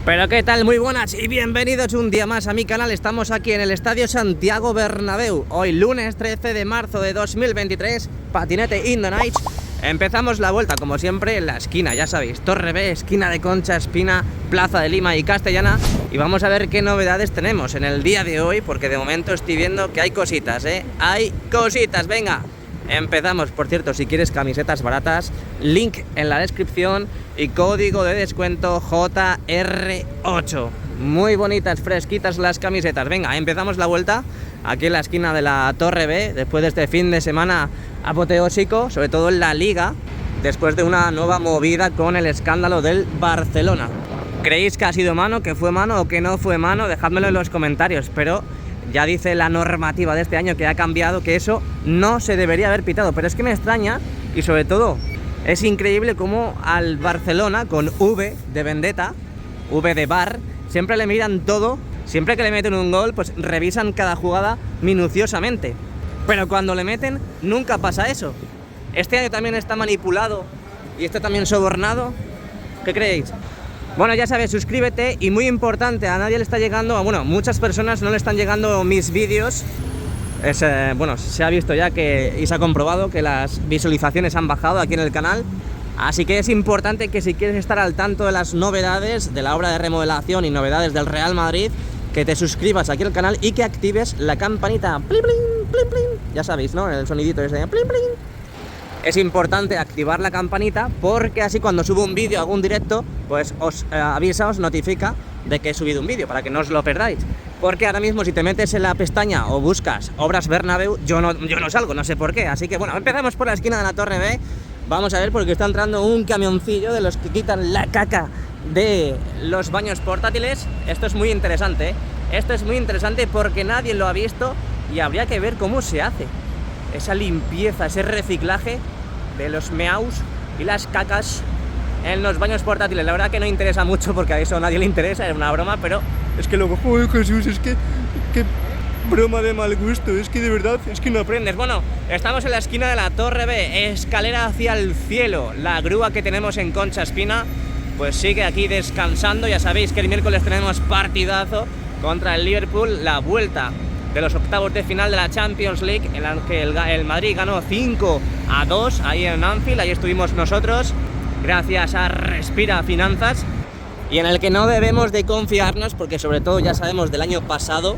Pero qué tal, muy buenas y bienvenidos un día más a mi canal. Estamos aquí en el Estadio Santiago Bernabéu. Hoy lunes 13 de marzo de 2023, patinete in the night. Empezamos la vuelta como siempre en la esquina, ya sabéis, Torre B, esquina de Concha Espina, Plaza de Lima y Castellana. Y vamos a ver qué novedades tenemos en el día de hoy, porque de momento estoy viendo que hay cositas, hay cositas, venga. Empezamos. Por cierto, si quieres camisetas baratas, link en la descripción y código de descuento JR8. Muy bonitas, fresquitas las camisetas. Venga, empezamos la vuelta aquí en la esquina de la Torre B, después de este fin de semana apoteósico, sobre todo en la Liga, después de una nueva movida con el escándalo del Barcelona. ¿Creéis que ha sido mano, que fue mano o que no fue mano? Dejádmelo en los comentarios, pero ya dice la normativa de este año que ha cambiado, que eso no se debería haber pitado. Pero es que me extraña y sobre todo es increíble cómo al Barcelona, con V de vendetta, V de bar, siempre le miran todo. Siempre que le meten un gol, pues revisan cada jugada minuciosamente. Pero cuando le meten, nunca pasa eso. Este año también está manipulado y este también sobornado. ¿Qué creéis? Bueno, ya sabes, suscríbete y muy importante, a nadie le está llegando, bueno, muchas personas no le están llegando mis vídeos. Bueno, se ha visto ya que y se ha comprobado que las visualizaciones han bajado aquí en el canal. Así que es importante que si quieres estar al tanto de las novedades de la obra de remodelación y novedades del Real Madrid, que te suscribas aquí al canal y que actives la campanita. Plin, plin, plin, plin. Ya sabéis, ¿no? El sonidito ese de plin, plin. Es importante activar la campanita porque así cuando subo un vídeo, hago un directo, pues os avisa, os notifica de que he subido un vídeo para que no os lo perdáis. Porque ahora mismo si te metes en la pestaña o buscas Obras Bernabéu, yo no salgo, no sé por qué. Así que bueno, empezamos por la esquina de la Torre B. Vamos a ver, porque está entrando un camioncillo de los que quitan la caca de los baños portátiles. Esto es muy interesante, ¿eh? Esto es muy interesante porque nadie lo ha visto y habría que ver cómo se hace esa limpieza, ese reciclaje de los meaus y las cacas en los baños portátiles. La verdad que no interesa mucho porque a eso a nadie le interesa, es una broma, pero es que luego, ¡ay, Jesús! Es que broma de mal gusto, es que de verdad, es que no aprendes. Bueno, estamos en la esquina de la Torre B, escalera hacia el cielo. La grúa que tenemos en Concha Espina pues sigue aquí descansando. Ya sabéis que el miércoles tenemos partidazo contra el Liverpool, la vuelta de los octavos de final de la Champions League, en la que el Madrid ganó 5-2 ahí en Anfield. Ahí estuvimos nosotros gracias a Respira Finanzas, y en el que no debemos de confiarnos porque sobre todo ya sabemos del año pasado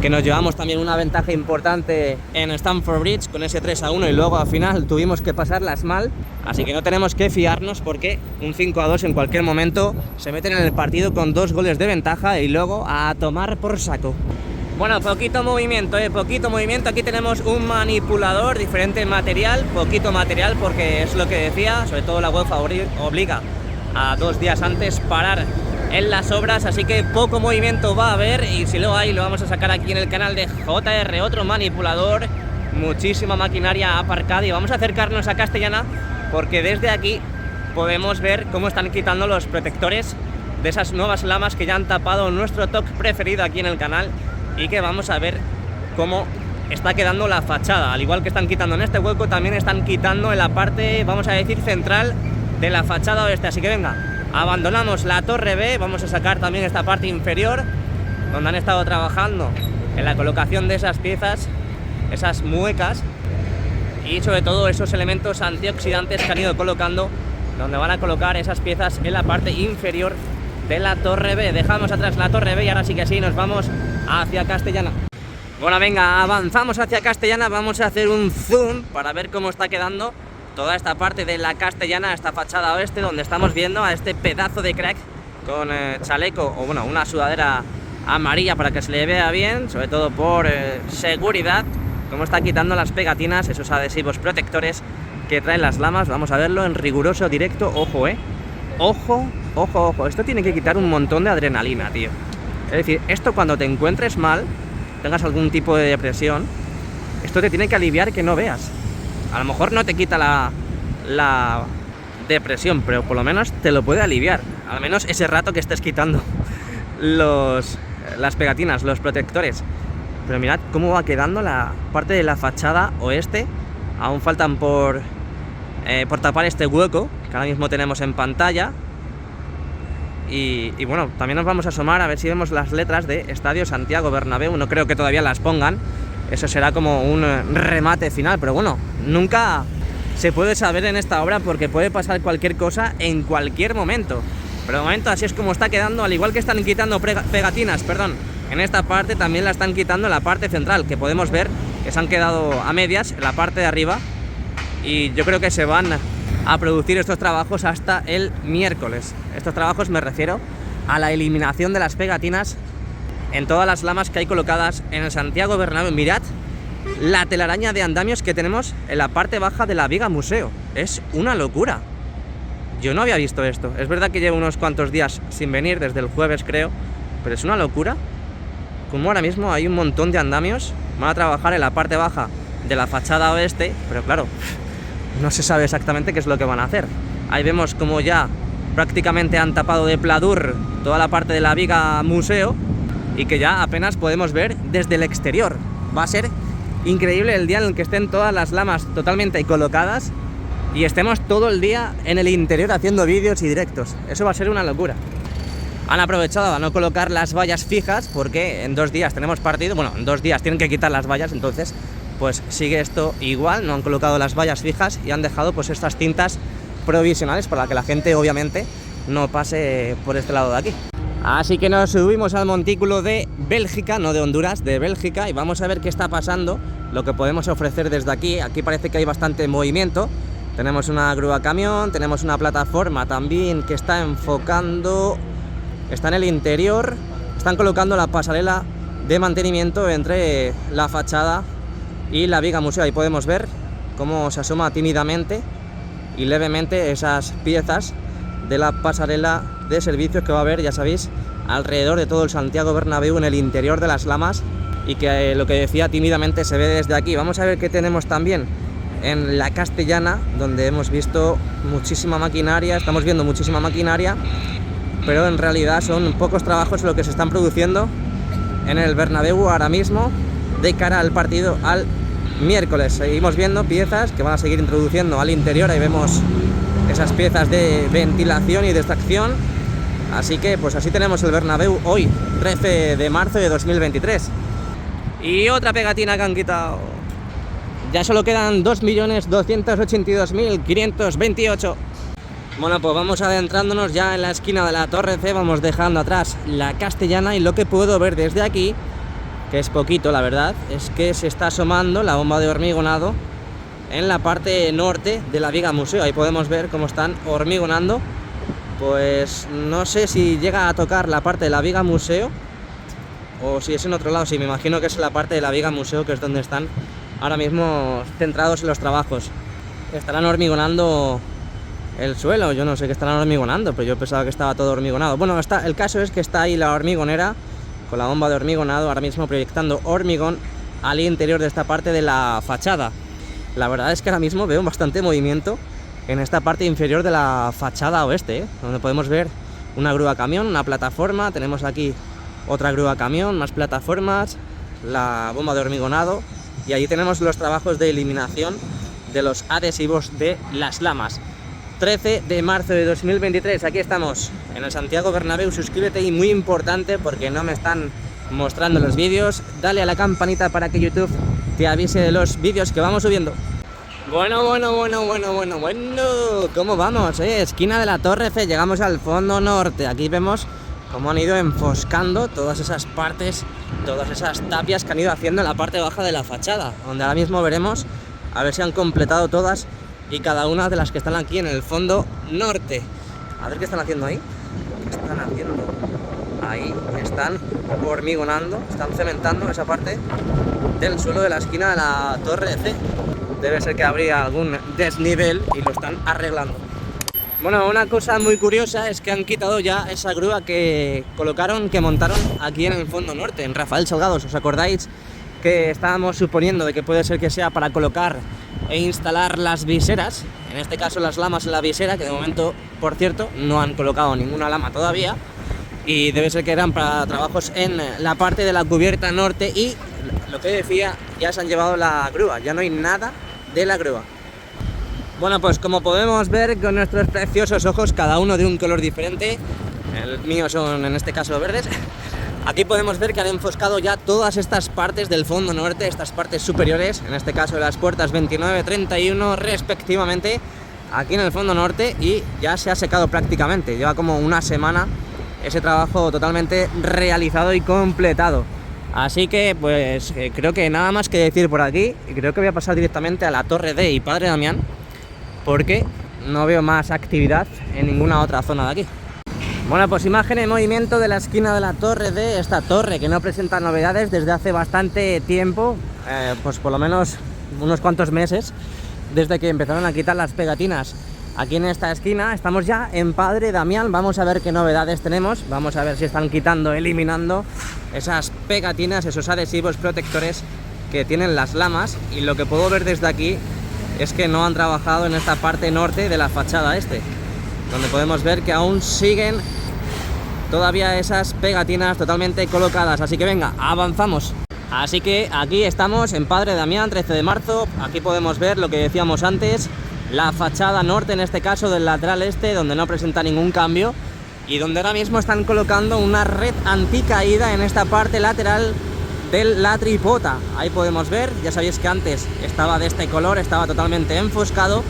que nos llevamos también una ventaja importante en Stamford Bridge con ese 3-1 y luego al final tuvimos que pasarlas mal. Así que no tenemos que fiarnos porque un 5-2 en cualquier momento se meten en el partido con 2 goles de ventaja y luego a tomar por saco. Bueno, poquito movimiento, poquito movimiento. Aquí tenemos un manipulador, diferente material, poquito material porque es lo que decía, sobre todo la UEFA obliga a 2 días antes parar en las obras, así que poco movimiento va a haber y si lo hay lo vamos a sacar aquí en el canal de JR, otro manipulador, muchísima maquinaria aparcada. Y vamos a acercarnos a Castellana porque desde aquí podemos ver cómo están quitando los protectores de esas nuevas lamas que ya han tapado nuestro TOC preferido aquí en el canal y que vamos a ver cómo está quedando la fachada. Al igual que están quitando en este hueco, también están quitando en la parte, vamos a decir, central de la fachada oeste. Así que venga, abandonamos la Torre B, vamos a sacar también esta parte inferior donde han estado trabajando en la colocación de esas piezas, esas muecas y sobre todo esos elementos antioxidantes que han ido colocando, donde van a colocar esas piezas en la parte inferior de la Torre B. Dejamos atrás la Torre B y ahora sí que sí, nos vamos hacia Castellana. Bueno, venga, avanzamos hacia Castellana, vamos a hacer un zoom para ver cómo está quedando toda esta parte de la Castellana, esta fachada oeste, donde estamos viendo a este pedazo de crack con chaleco, o bueno, una sudadera amarilla para que se le vea bien, sobre todo por seguridad, cómo está quitando las pegatinas, esos adhesivos protectores que traen las lamas. Vamos a verlo en riguroso directo. Ojo, ojo, ojo, ojo, esto tiene que quitar un montón de adrenalina, tío. Es decir, esto cuando te encuentres mal, tengas algún tipo de depresión, esto te tiene que aliviar que no veas. A lo mejor no te quita la depresión, pero por lo menos te lo puede aliviar. Al menos ese rato que estés quitando las pegatinas, los protectores. Pero mirad cómo va quedando la parte de la fachada oeste. Aún faltan por tapar este hueco que ahora mismo tenemos en pantalla. Y bueno, también nos vamos a asomar a ver si vemos las letras de Estadio Santiago Bernabéu. No creo que todavía las pongan, eso será como un remate final, pero bueno, nunca se puede saber en esta obra porque puede pasar cualquier cosa en cualquier momento. Pero de momento así es como está quedando, al igual que están quitando pegatinas, en esta parte también la están quitando en la parte central, que podemos ver que se han quedado a medias en la parte de arriba, y yo creo que se van a producir estos trabajos hasta el miércoles. Estos trabajos me refiero a la eliminación de las pegatinas en todas las lamas que hay colocadas en el Santiago Bernabéu. Mirad la telaraña de andamios que tenemos en la parte baja de la viga museo, es una locura. Yo no había visto esto, es verdad que llevo unos cuantos días sin venir, desde el jueves creo, pero es una locura. Como ahora mismo hay un montón de andamios, van a trabajar en la parte baja de la fachada oeste, pero claro, no se sabe exactamente qué es lo que van a hacer. Ahí vemos como ya prácticamente han tapado de pladur toda la parte de la viga museo y que ya apenas podemos ver desde el exterior. Va a ser increíble el día en el que estén todas las lamas totalmente colocadas y estemos todo el día en el interior haciendo vídeos y directos. Eso va a ser una locura. Han aprovechado a no colocar las vallas fijas porque en 2 días tenemos partido. Bueno, en 2 días tienen que quitar las vallas, entonces pues sigue esto igual. No han colocado las vallas fijas y han dejado pues estas cintas provisionales para que la gente obviamente no pase por este lado de aquí. Así que nos subimos al montículo de Bélgica, no de Honduras, de Bélgica, y vamos a ver qué está pasando, lo que podemos ofrecer desde aquí. Aquí parece que hay bastante movimiento. Tenemos una grúa camión, tenemos una plataforma también que está enfocando, está en el interior, están colocando la pasarela de mantenimiento entre la fachada y la viga museo. Ahí podemos ver cómo se asoma tímidamente y levemente esas piezas de la pasarela de servicios que va a haber, ya sabéis, alrededor de todo el Santiago Bernabéu en el interior de las lamas, y que lo que decía tímidamente se ve desde aquí. Vamos a ver qué tenemos también en la Castellana, donde hemos visto muchísima maquinaria, estamos viendo muchísima maquinaria, pero en realidad son pocos trabajos lo que se están produciendo en el Bernabéu ahora mismo de cara al partido al miércoles. Seguimos viendo piezas que van a seguir introduciendo al interior. Ahí vemos esas piezas de ventilación y de extracción. Así que pues así tenemos el Bernabéu hoy, 13 de marzo de 2023. Y otra pegatina que han quitado. Ya solo quedan 2.282.528. Bueno, pues vamos adentrándonos ya en la esquina de la Torre C. Vamos dejando atrás la Castellana, y lo que puedo ver desde aquí, que es poquito la verdad, es que se está asomando la bomba de hormigonado en la parte norte de la viga museo. Ahí podemos ver cómo están hormigonando. Pues no sé si llega a tocar la parte de la viga museo o si es en otro lado. Sí, me imagino que es la parte de la viga museo, que es donde están ahora mismo centrados en los trabajos. Estarán hormigonando el suelo, yo no sé qué estarán hormigonando, pero yo pensaba que estaba todo hormigonado. Bueno, el caso es que está ahí la hormigonera con la bomba de hormigonado ahora mismo proyectando hormigón al interior de esta parte de la fachada. La verdad es que ahora mismo veo bastante movimiento en esta parte inferior de la fachada oeste, donde podemos ver una grúa camión, una plataforma. Tenemos aquí otra grúa camión, más plataformas, la bomba de hormigonado, y allí tenemos los trabajos de eliminación de los adhesivos de las lamas. 13 de marzo de 2023, aquí estamos en el Santiago Bernabéu. Suscríbete, y muy importante porque no me están mostrando los vídeos, dale a la campanita para que YouTube te avise de los vídeos que vamos subiendo. Bueno, ¿cómo vamos? Esquina de la Torre C, llegamos al fondo norte. Aquí vemos cómo han ido enfoscando todas esas partes, todas esas tapias que han ido haciendo en la parte baja de la fachada, donde ahora mismo veremos a ver si han completado todas y cada una de las que están aquí en el fondo norte. A ver qué están haciendo ahí. ¿Qué están haciendo? Ahí están hormigonando, están cementando esa parte del suelo de la esquina de la Torre C. Debe ser que habría algún desnivel y lo están arreglando. Bueno, una cosa muy curiosa es que han quitado ya esa grúa que colocaron, que montaron aquí en el fondo norte, en Rafael Salgados. ¿Os acordáis que estábamos suponiendo de que puede ser que sea para colocar e instalar las viseras? En este caso las lamas en la visera, que de momento, por cierto, no han colocado ninguna lama todavía. Y debe ser que eran para trabajos en la parte de la cubierta norte, y lo que decía, ya se han llevado la grúa, ya no hay nada de la grúa. Bueno, pues como podemos ver con nuestros preciosos ojos, cada uno de un color diferente, el mío son en este caso verdes. Aquí podemos ver que han enfoscado ya todas estas partes del fondo norte, estas partes superiores, en este caso de las puertas 29, 31 respectivamente, aquí en el fondo norte, y ya se ha secado prácticamente, lleva como una semana ese trabajo totalmente realizado y completado. Así que pues creo que nada más que decir por aquí, y creo que voy a pasar directamente a la Torre D y Padre Damián, porque no veo más actividad en ninguna otra zona de aquí. Bueno, pues imagen en movimiento de la esquina de la Torre D, esta torre que no presenta novedades desde hace bastante tiempo, pues por lo menos unos cuantos meses, desde que empezaron a quitar las pegatinas. Aquí en esta esquina estamos ya en Padre Damián, vamos a ver qué novedades tenemos, vamos a ver si están quitando, eliminando esas pegatinas, esos adhesivos protectores que tienen las lamas, y lo que puedo ver desde aquí es que no han trabajado en esta parte norte de la fachada este, donde podemos ver que aún siguen todavía esas pegatinas totalmente colocadas. Así que venga, avanzamos. Así que aquí estamos en Padre Damián, 13 de marzo. Aquí podemos ver lo que decíamos antes, la fachada norte, en este caso del lateral este, donde no presenta ningún cambio, y donde ahora mismo están colocando una red anticaída en esta parte lateral de la tripota. Ahí podemos ver, ya sabéis que antes estaba de este color, estaba totalmente enfoscado,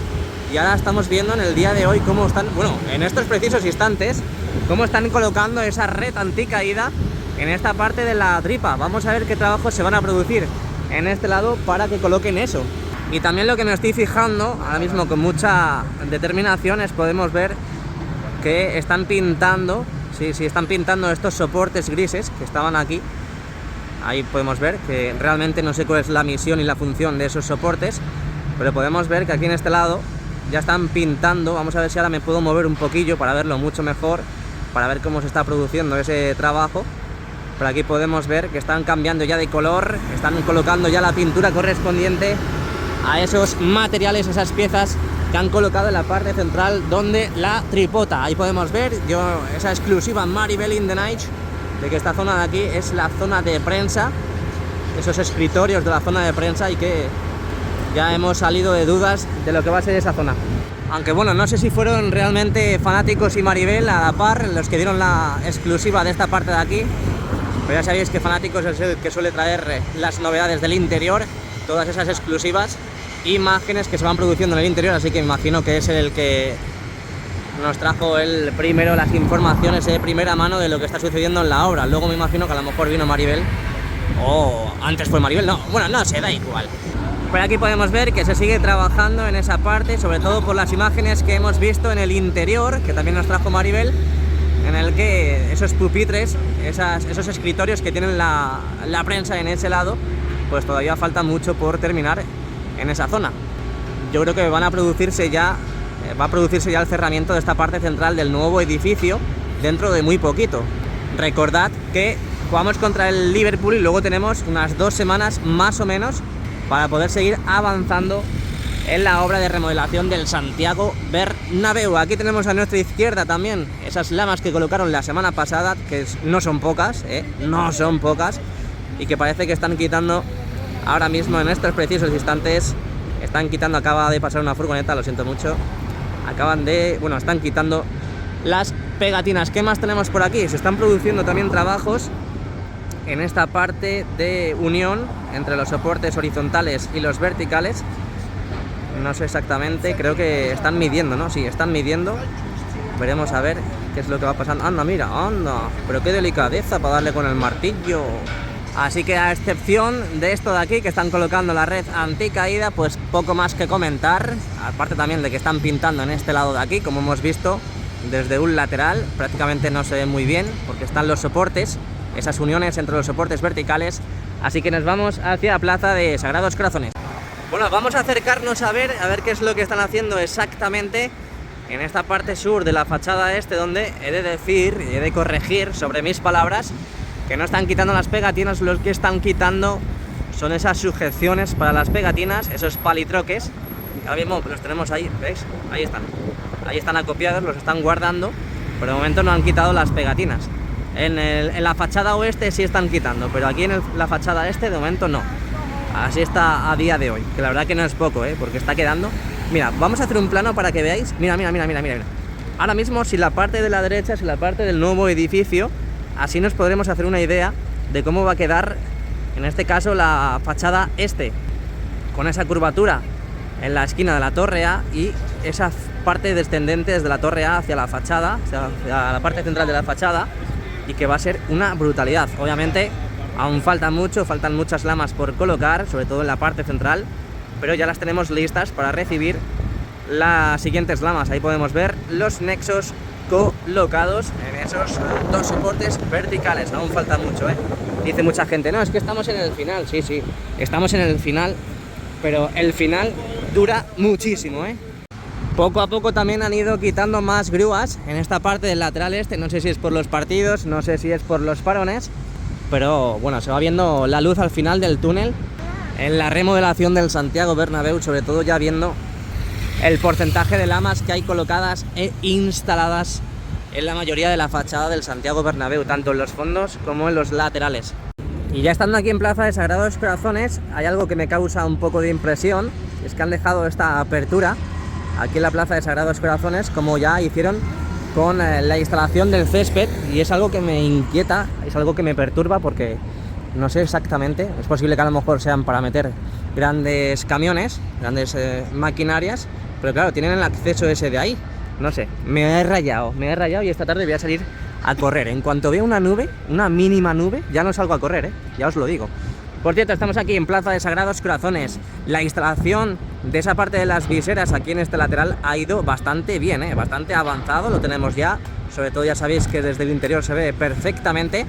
y ahora estamos viendo en el día de hoy cómo están, bueno, en estos precisos instantes, cómo están colocando esa red anticaída en esta parte de la tripa. Vamos a ver qué trabajos se van a producir en este lado para que coloquen eso. Y también lo que me estoy fijando ahora mismo con mucha determinación es podemos ver que están pintando, sí, están pintando estos soportes grises que estaban aquí. Ahí podemos ver que realmente no sé cuál es la misión y la función de esos soportes, pero podemos ver que aquí en este lado ya están pintando. Vamos a ver si ahora me puedo mover un poquillo para verlo mucho mejor, para ver cómo se está produciendo ese trabajo. Por aquí podemos ver que están cambiando ya de color, están colocando ya la pintura correspondiente a esos materiales, esas piezas que han colocado en la parte central donde la tripota. Ahí podemos ver esa exclusiva Maribel in the Night, de que esta zona de aquí es la zona de prensa, esos escritorios de la zona de prensa, y que ya hemos salido de dudas de lo que va a ser esa zona. Aunque bueno, no sé si fueron realmente Fanáticos y Maribel a la par los que dieron la exclusiva de esta parte de aquí, pero ya sabéis que Fanáticos es el que suele traer las novedades del interior, todas esas exclusivas imágenes que se van produciendo en el interior, así que me imagino que es el que nos trajo el primero las informaciones de primera mano de lo que está sucediendo en la obra. Luego me imagino que a lo mejor vino Maribel, o antes fue Maribel, no, bueno, no sé, da igual. Por aquí podemos ver que se sigue trabajando en esa parte, sobre todo por las imágenes que hemos visto en el interior, que también nos trajo Maribel, en el que esos pupitres, esos escritorios que tienen la prensa en ese lado, pues todavía falta mucho por terminar en esa zona. Yo creo que va a producirse ya el cerramiento de esta parte central del nuevo edificio dentro de muy poquito. Recordad que jugamos contra el Liverpool y luego tenemos unas 2 semanas más o menos para poder seguir avanzando en la obra de remodelación del Santiago Bernabéu. Aquí tenemos a nuestra izquierda también esas lamas que colocaron la semana pasada, que no son pocas, no son pocas, y que parece que están quitando ahora mismo en estos precisos instantes. Están quitando, acaba de pasar una furgoneta, lo siento mucho. Están quitando las pegatinas. ¿Qué más tenemos por aquí? Se están produciendo también trabajos en esta parte de unión entre los soportes horizontales y los verticales. No sé exactamente, creo que están midiendo, ¿no? Sí, están midiendo. Veremos a ver qué es lo que va pasando. Anda, mira, anda, pero qué delicadeza para darle con el martillo. Así que a excepción de esto de aquí, que están colocando la red anticaída, pues poco más que comentar. Aparte también de que están pintando en este lado de aquí, como hemos visto, desde un lateral. Prácticamente no se ve muy bien porque están los soportes, esas uniones entre los soportes verticales. Así que nos vamos hacia Plaza de Sagrados Corazones. Bueno, vamos a acercarnos a ver qué es lo que están haciendo exactamente en esta parte sur de la fachada este, donde he de decir y he de corregir sobre mis palabras que no están quitando las pegatinas. Los que están quitando son esas sujeciones para las pegatinas, esos palitroques. Ahora mismo los tenemos ahí, ¿veis? Ahí están acopiados, los están guardando, pero de momento no han quitado las pegatinas. En la fachada oeste sí están quitando, pero aquí en la fachada este de momento no. Así está a día de hoy, que la verdad que no es poco, porque está quedando. Mira, vamos a hacer un plano para que veáis. Mira. ahora mismo si la parte de la derecha es la parte del nuevo edificio, así nos podremos hacer una idea de cómo va a quedar, en este caso, la fachada este, con esa curvatura en la esquina de la torre A y esa parte descendente desde la torre A hacia la fachada, hacia la parte central de la fachada, y que va a ser una brutalidad. Obviamente aún falta mucho, faltan muchas lamas por colocar, sobre todo en la parte central, pero ya las tenemos listas para recibir las siguientes lamas. Ahí podemos ver los nexos colocados en esos dos soportes verticales. Aún falta mucho, ¿eh? Dice mucha gente, no, es que estamos en el final. Sí, sí, estamos en el final, pero el final dura muchísimo, ¿eh? Poco a poco también han ido quitando más grúas en esta parte del lateral este. No sé si es por los partidos, no sé si es por los parones, pero bueno, se va viendo la luz al final del túnel en la remodelación del Santiago Bernabéu, sobre todo ya viendo el porcentaje de lamas que hay colocadas e instaladas en la mayoría de la fachada del Santiago Bernabéu, tanto en los fondos como en los laterales. Y ya estando aquí en Plaza de Sagrados Corazones, hay algo que me causa un poco de impresión, y es que han dejado esta apertura aquí en la Plaza de Sagrados Corazones, como ya hicieron con la instalación del césped, y es algo que me inquieta, es algo que me perturba, porque no sé exactamente, es posible que a lo mejor sean para meter grandes camiones, grandes maquinarias, pero claro, tienen el acceso ese de ahí. No sé, me he rayado y esta tarde voy a salir a correr. En cuanto vea una nube, una mínima nube, ya no salgo a correr, ya os lo digo. Por cierto, estamos aquí en Plaza de Sagrados Corazones. La instalación de esa parte de las viseras aquí en este lateral ha ido bastante bien, bastante avanzado, lo tenemos ya. Sobre todo ya sabéis que desde el interior se ve perfectamente.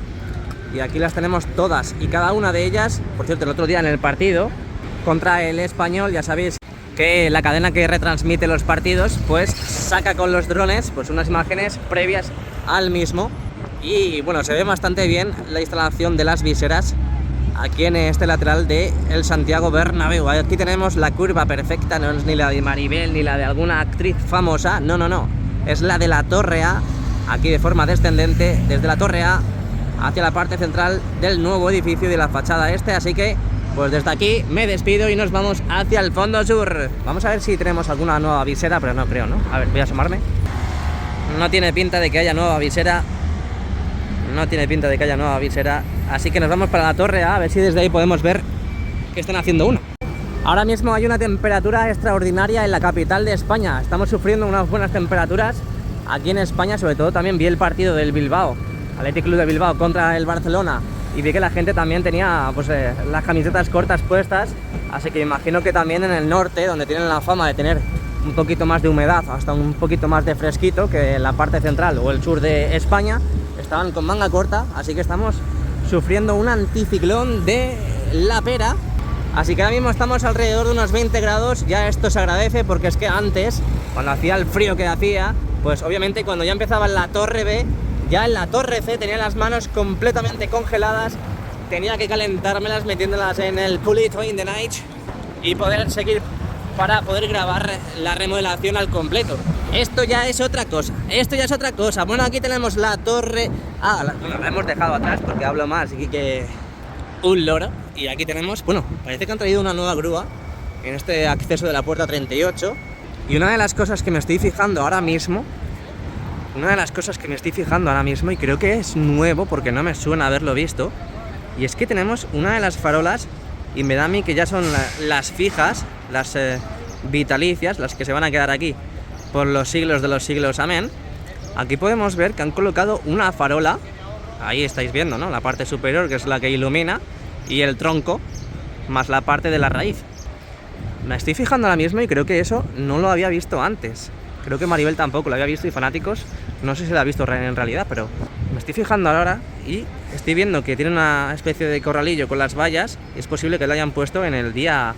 Y aquí las tenemos todas y cada una de ellas. Por cierto, el otro día en el partido contra el Español, ya sabéis que la cadena que retransmite los partidos pues saca con los drones pues unas imágenes previas al mismo, y bueno, se ve bastante bien la instalación de las viseras aquí en este lateral de el Santiago Bernabéu. Aquí tenemos la curva perfecta, no es ni la de Maribel ni la de alguna actriz famosa, no, es la de la torre A, aquí de forma descendente desde la torre A hacia la parte central del nuevo edificio de la fachada este. Así que pues desde aquí me despido y nos vamos hacia el fondo sur. Vamos a ver si tenemos alguna nueva visera, pero no creo, ¿no? A ver, voy a asomarme. No tiene pinta de que haya nueva visera. No tiene pinta de que haya nueva visera. Así que nos vamos para la torre A ver si desde ahí podemos ver que están haciendo uno. Ahora mismo hay una temperatura extraordinaria en la capital de España. Estamos sufriendo unas buenas temperaturas aquí en España. Sobre todo también vi el partido del Bilbao, Athletic Club de Bilbao contra el Barcelona, y vi que la gente también tenía pues las camisetas cortas puestas, así que imagino que también en el norte, donde tienen la fama de tener un poquito más de humedad, hasta un poquito más de fresquito que en la parte central o el sur de España, estaban con manga corta, así que estamos sufriendo un anticiclón de la pera. Así que ahora mismo estamos alrededor de unos 20 grados, ya esto se agradece, porque es que antes, cuando hacía el frío que hacía, pues obviamente cuando ya empezaba en la torre B, ya en la torre C tenía las manos completamente congeladas, tenía que calentármelas metiéndolas en el Cool It in the Night y poder seguir para poder grabar la remodelación al completo. Esto ya es otra cosa, Bueno, aquí tenemos la torre A, bueno, la hemos dejado atrás porque hablo más aquí que un loro. Y aquí tenemos, bueno, parece que han traído una nueva grúa en este acceso de la puerta 38. Y una de las cosas que me estoy fijando ahora mismo, y creo que es nuevo porque no me suena haberlo visto, y es que tenemos una de las farolas, y me da a mí que ya son las fijas, las vitalicias, las que se van a quedar aquí por los siglos de los siglos, amén. Aquí podemos ver que han colocado una farola, ahí estáis viendo, ¿no? La parte superior, que es la que ilumina, y el tronco, más la parte de la raíz. Me estoy fijando ahora mismo y creo que eso no lo había visto antes. Creo que Maribel tampoco lo había visto, y Fanáticos no sé si lo ha visto en realidad, pero me estoy fijando ahora y estoy viendo que tiene una especie de corralillo con las vallas. Es posible que lo hayan puesto en el día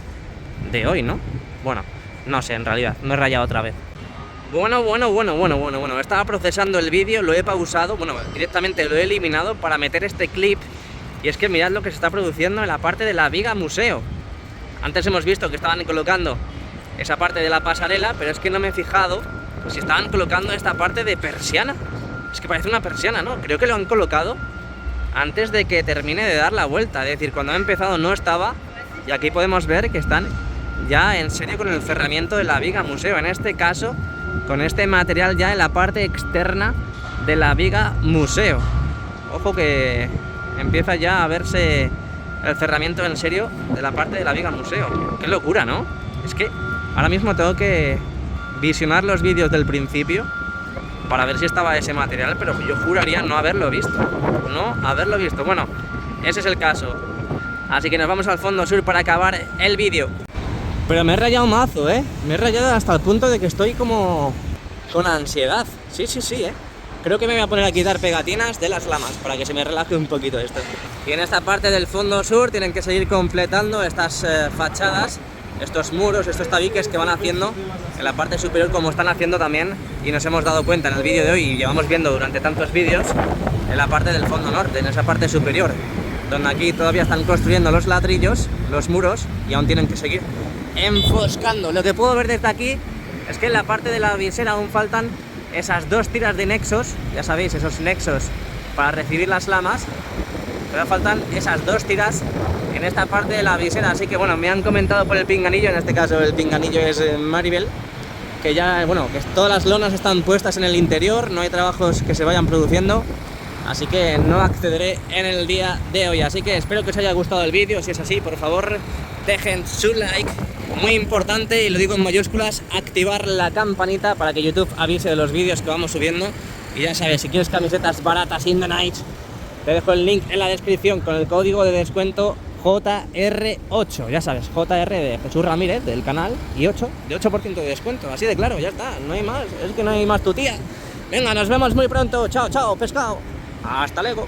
de hoy, ¿no? Bueno, no sé, en realidad, me he rayado otra vez. Bueno, estaba procesando el vídeo, lo he pausado, directamente lo he eliminado para meter este clip. Y es que mirad lo que se está produciendo en la parte de la viga museo. Antes hemos visto que estaban colocando esa parte de la pasarela, pero es que no me he fijado si estaban colocando esta parte de persiana. Es que parece una persiana, ¿no? Creo que lo han colocado antes de que termine de dar la vuelta. Es decir, cuando ha empezado no estaba, y aquí podemos ver que están ya en serio con el cerramiento de la viga museo. En este caso, con este material ya en la parte externa de la viga museo. Ojo que empieza ya a verse el cerramiento en serio de la parte de la viga museo. Qué locura, ¿no? Es que ahora mismo tengo que visionar los vídeos del principio para ver si estaba ese material, pero yo juraría no haberlo visto. No haberlo visto. Bueno, ese es el caso. Así que nos vamos al fondo sur para acabar el vídeo. Pero me he rayado mazo, ¿eh? Me he rayado hasta el punto de que estoy como con ansiedad. Sí, ¿eh? Creo que me voy a poner a quitar pegatinas de las lamas para que se me relaje un poquito esto. Y en esta parte del fondo sur tienen que seguir completando estas fachadas, estos muros, estos tabiques que van haciendo en la parte superior, como están haciendo también, y nos hemos dado cuenta en el vídeo de hoy y llevamos viendo durante tantos vídeos, en la parte del fondo norte, en esa parte superior, donde aquí todavía están construyendo los ladrillos, los muros, y aún tienen que seguir enfoscando. Lo que puedo ver desde aquí es que en la parte de la visera aún faltan esas 2 tiras de nexos, ya sabéis, esos nexos para recibir las lamas. Pero faltan esas 2 tiras en esta parte de la visera, así que bueno, me han comentado por el pinganillo, en este caso el pinganillo es Maribel, que ya, bueno, que todas las lonas están puestas en el interior, no hay trabajos que se vayan produciendo, así que no accederé en el día de hoy. Así que espero que os haya gustado el vídeo. Si es así, por favor, dejen su like, muy importante, y lo digo en mayúsculas, activar la campanita para que YouTube avise de los vídeos que vamos subiendo. Y ya sabes, si quieres camisetas baratas in the night, te dejo el link en la descripción con el código de descuento JR8, ya sabes, JR de Jesús Ramírez del canal, y 8% de descuento, así de claro, ya está, no hay más, es que no hay más tu tía. Venga, nos vemos muy pronto, chao, pescado, hasta luego.